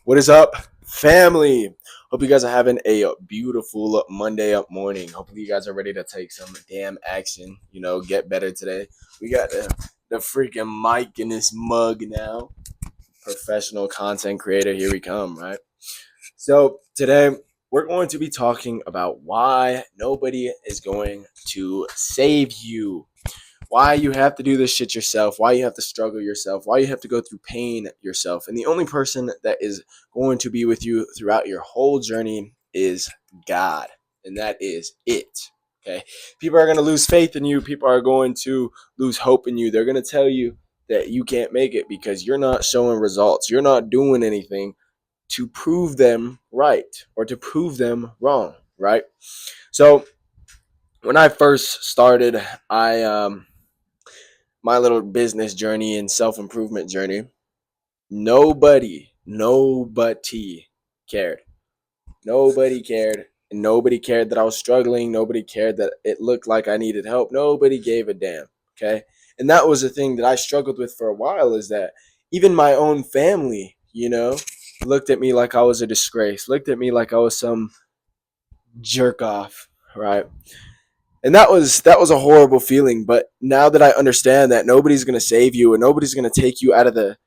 What is up, family? Hope you guys are having a beautiful Monday up morning. Hopefully, you guys are ready to take some damn action. Get better today. We got the freaking mic in this mug now. Professional content creator, here we come, right? So, today we're going to be talking about why nobody is going to save you, why you have to do this shit yourself, why you have to struggle yourself, why you have to go through pain yourself. And the only person that is going to be with you throughout your whole journey is God. And that is it. Okay. People are going to lose faith in you. People are going to lose hope in you. They're going to tell you that you can't make it because you're not showing results. You're not doing anything to prove them right or to prove them wrong. Right. So when I first started, my little business journey and self-improvement journey, nobody cared. Nobody cared. And nobody cared that I was struggling. Nobody cared that it looked like I needed help. Nobody gave a damn. Okay. And that was the thing that I struggled with for a while, is that even my own family, looked at me like I was a disgrace, looked at me like I was some jerk off, right? And that was a horrible feeling. But now that I understand that nobody's gonna save you and nobody's gonna take you out of the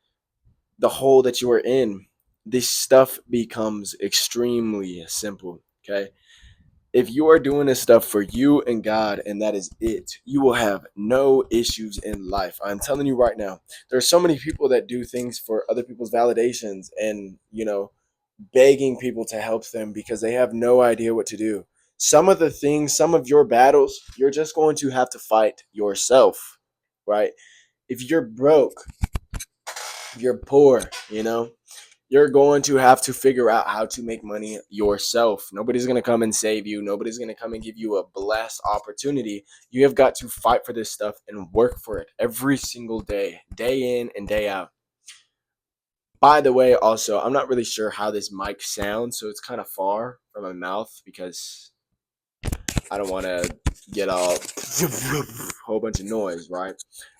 hole that you are in, this stuff becomes extremely simple. Okay, if you are doing this stuff for you and God, and that is it, you will have no issues in life. I'm telling you right now. There are so many people that do things for other people's validations and begging people to help them because they have no idea what to do. Some of the things, some of your battles, you're just going to have to fight yourself, right? If you're broke, if you're poor, you're going to have to figure out how to make money yourself. Nobody's going to come and save you. Nobody's going to come and give you a blessed opportunity. You have got to fight for this stuff and work for it every single day, day in and day out. By the way, also, I'm not really sure how this mic sounds, so it's kind of far from my mouth because I don't want to get a whole bunch of noise, right?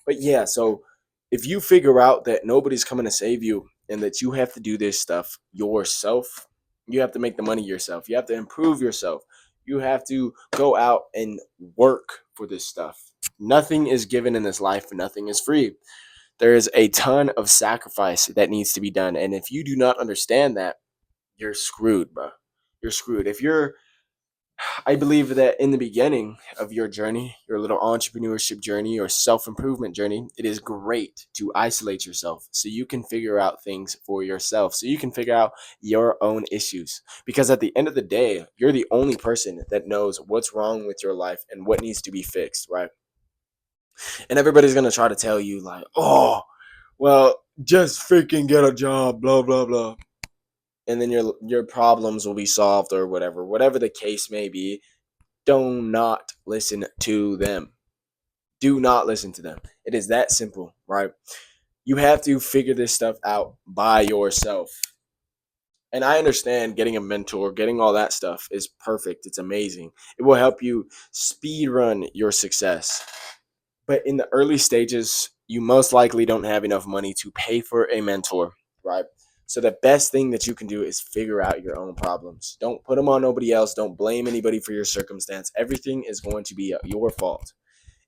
But yeah, so if you figure out that nobody's coming to save you and that you have to do this stuff yourself, you have to make the money yourself. You have to improve yourself. You have to go out and work for this stuff. Nothing is given in this life, nothing is free. There is a ton of sacrifice that needs to be done. And if you do not understand that, you're screwed, bro. You're screwed. I believe that in the beginning of your journey, your little entrepreneurship journey or self improvement journey, it is great to isolate yourself so you can figure out things for yourself, so you can figure out your own issues. Because at the end of the day, you're the only person that knows what's wrong with your life and what needs to be fixed, right? And everybody's going to try to tell you, like, oh, well, just freaking get a job, blah, blah, blah. And then your problems will be solved or whatever the case may be. Do not listen to them. Do not listen to them. It is that simple, right? You have to figure this stuff out by yourself. And I understand getting a mentor, getting all that stuff is perfect. It's amazing. It will help you speed run your success. But in the early stages, you most likely don't have enough money to pay for a mentor, right? So the best thing that you can do is figure out your own problems. Don't put them on nobody else. Don't blame anybody for your circumstance. Everything is going to be your fault.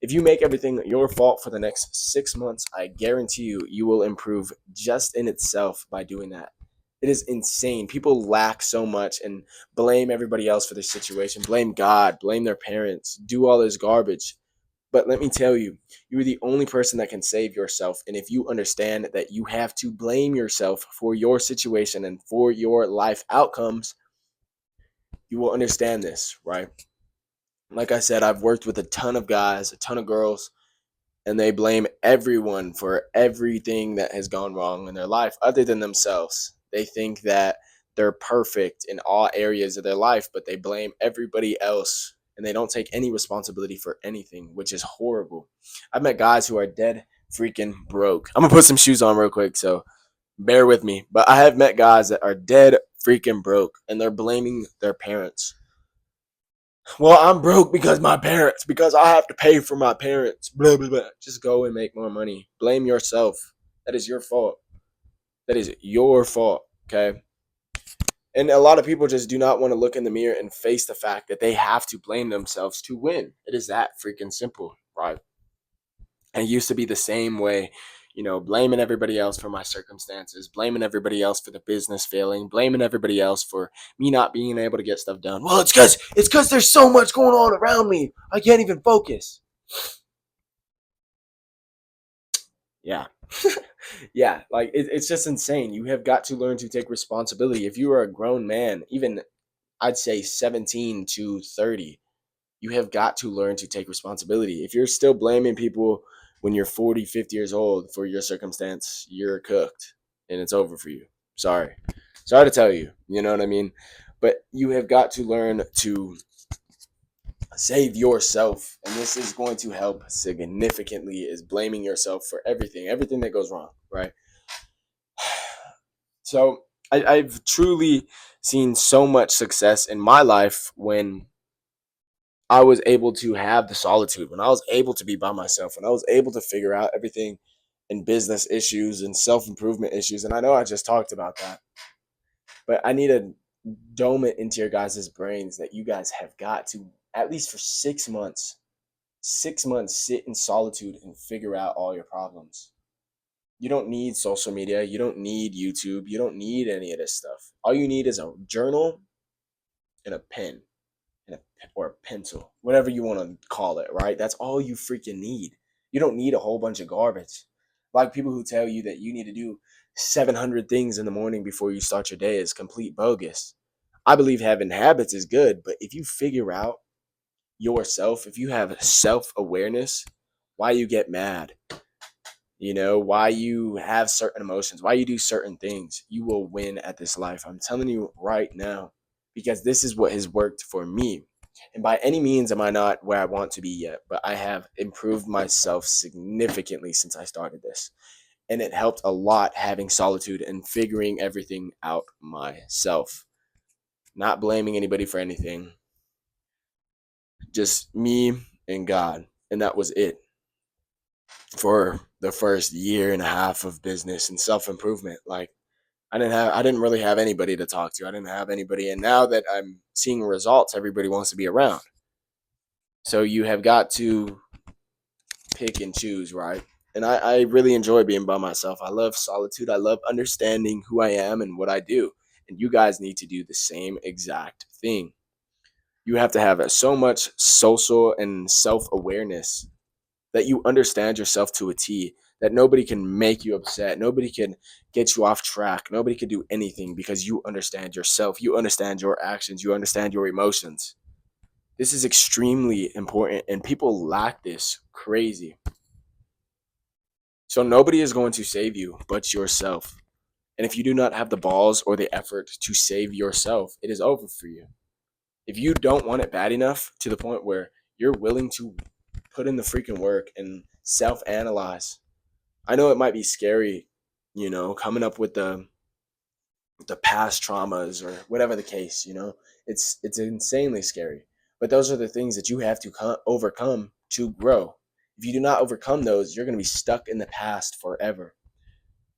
If you make everything your fault for the next 6 months, I guarantee you will improve just in itself by doing that. It is insane. People lack so much and blame everybody else for their situation, blame God, blame their parents, do all this garbage. But let me tell you, you're the only person that can save yourself. And if you understand that you have to blame yourself for your situation and for your life outcomes, you will understand this, right? Like I said, I've worked with a ton of guys, a ton of girls, and they blame everyone for everything that has gone wrong in their life other than themselves. They think that they're perfect in all areas of their life, but they blame everybody else and they don't take any responsibility for anything, which is horrible. I've met guys who are dead freaking broke. I'm gonna put some shoes on real quick, so bear with me. But I have met guys that are dead freaking broke and they're blaming their parents. Well, I'm broke because I have to pay for my parents. Blah, blah, blah. Just go and make more money. Blame yourself. That is your fault. That is your fault. Okay. And a lot of people just do not want to look in the mirror and face the fact that they have to blame themselves to win. It is that freaking simple, right? And it used to be the same way, blaming everybody else for my circumstances, blaming everybody else for the business failing, blaming everybody else for me not being able to get stuff done. Well, it's because there's so much going on around me. I can't even focus. Yeah. Yeah, like it's just insane. You have got to learn to take responsibility. If you are a grown man, even I'd say 17 to 30, you have got to learn to take responsibility. If you're still blaming people when you're 40, 50 years old for your circumstance, you're cooked and it's over for you. Sorry. Sorry to tell you. You know what I mean? But you have got to learn to save yourself. And this is going to help significantly is blaming yourself for everything that goes wrong, right? So I've truly seen so much success in my life when I was able to have the solitude, when I was able to be by myself, when I was able to figure out everything in business issues and self improvement issues. And I know I just talked about that, but I need to dome it into your guys' brains that you guys have got to, at least for 6 months, 6 months, sit in solitude and figure out all your problems. You don't need social media. You don't need YouTube. You don't need any of this stuff. All you need is a journal and a pen and or a pencil, whatever you want to call it, right? That's all you freaking need. You don't need a whole bunch of garbage. Like people who tell you that you need to do 700 things in the morning before you start your day is complete bogus. I believe having habits is good, but if you figure out yourself, if you have self awareness, why you get mad, why you have certain emotions, why you do certain things, you will win at this life. I'm telling you right now, because this is what has worked for me. And by any means am I not where I want to be yet, but I have improved myself significantly since I started this. And it helped a lot having solitude and figuring everything out myself. Not blaming anybody for anything. Just me and God. And that was it for the first year and a half of business and self improvement. Like I didn't really have anybody to talk to. I didn't have anybody, and now that I'm seeing results, everybody wants to be around. So you have got to pick and choose, right? And I really enjoy being by myself. I love solitude. I love understanding who I am and what I do. And you guys need to do the same exact thing. You have to have so much social and self awareness that you understand yourself to a T, that nobody can make you upset. Nobody can get you off track. Nobody can do anything because you understand yourself. You understand your actions. You understand your emotions. This is extremely important, and people lack this crazy. So nobody is going to save you but yourself. And if you do not have the balls or the effort to save yourself, it is over for you. If you don't want it bad enough to the point where you're willing to put in the freaking work and self analyze, I know it might be scary, coming up with the past traumas or whatever the case, it's insanely scary. But those are the things that you have to overcome to grow. If you do not overcome those, you're going to be stuck in the past forever.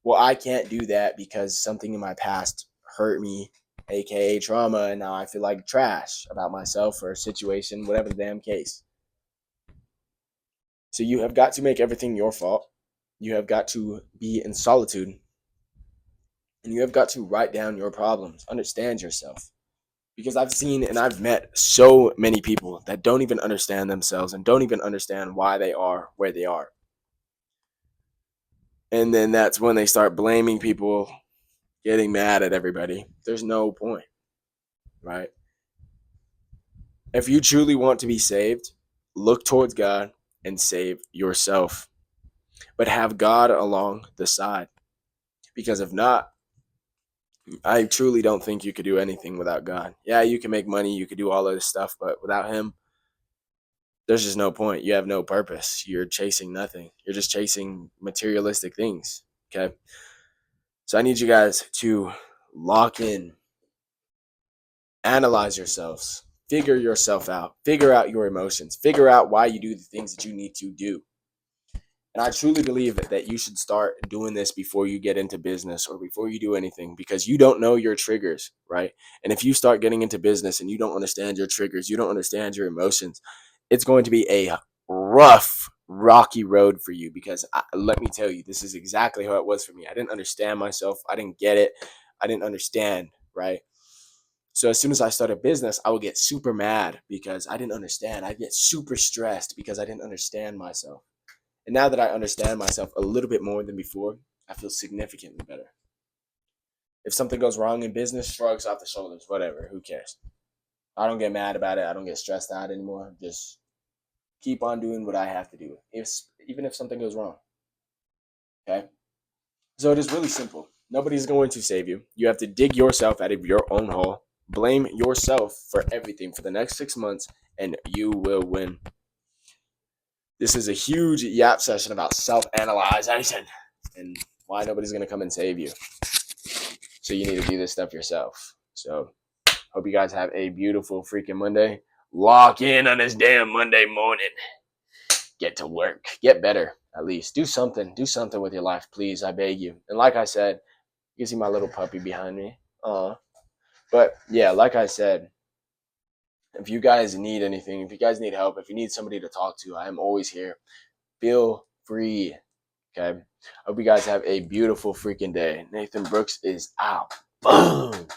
Well, I can't do that because something in my past hurt me, aka trauma, and now I feel like trash about myself or a situation, whatever the damn case. So you have got to make everything your fault. You have got to be in solitude, and you have got to write down your problems, understand yourself. Because I've seen and I've met so many people that don't even understand themselves and don't even understand why they are where they are. And then that's when they start blaming people, getting mad at everybody. There's no point, right? If you truly want to be saved, look towards God and save yourself. But have God along the side. Because if not, I truly don't think you could do anything without God. Yeah, you can make money, you could do all of this stuff, but without Him, there's just no point. You have no purpose. You're chasing nothing. You're just chasing materialistic things. Okay. So I need you guys to lock in, analyze yourselves, figure yourself out, figure out your emotions, figure out why you do the things that you need to do. And I truly believe that you should start doing this before you get into business or before you do anything, because you don't know your triggers, right? And if you start getting into business and you don't understand your triggers, you don't understand your emotions, it's going to be a rough, rocky road for you. Because let me tell you, this is exactly how it was for me. I didn't understand myself. I didn't get it. I didn't understand, right? So as soon as I started business, I would get super mad because I didn't understand. I'd get super stressed because I didn't understand myself. And now that I understand myself a little bit more than before, I feel significantly better. If something goes wrong in business, shrugs off the shoulders, whatever, who cares? I don't get mad about it. I don't get stressed out anymore. Just keep on doing what I have to do, even if something goes wrong. Okay? So it is really simple. Nobody's going to save you. You have to dig yourself out of your own hole, blame yourself for everything for the next 6 months, and you will win. This is a huge yap session about self-analyzation and why nobody's going to come and save you. So you need to do this stuff yourself. So hope you guys have a beautiful freaking Monday. Lock in on this damn Monday morning. Get to work. Get better, at least. Do something. Do something with your life, please. I beg you. And like I said, you can see my little puppy behind me. But yeah, like I said, if you guys need anything, if you guys need help, if you need somebody to talk to, I am always here. Feel free. Okay. Hope you guys have a beautiful freaking day. Nathan Brooks is out. Boom.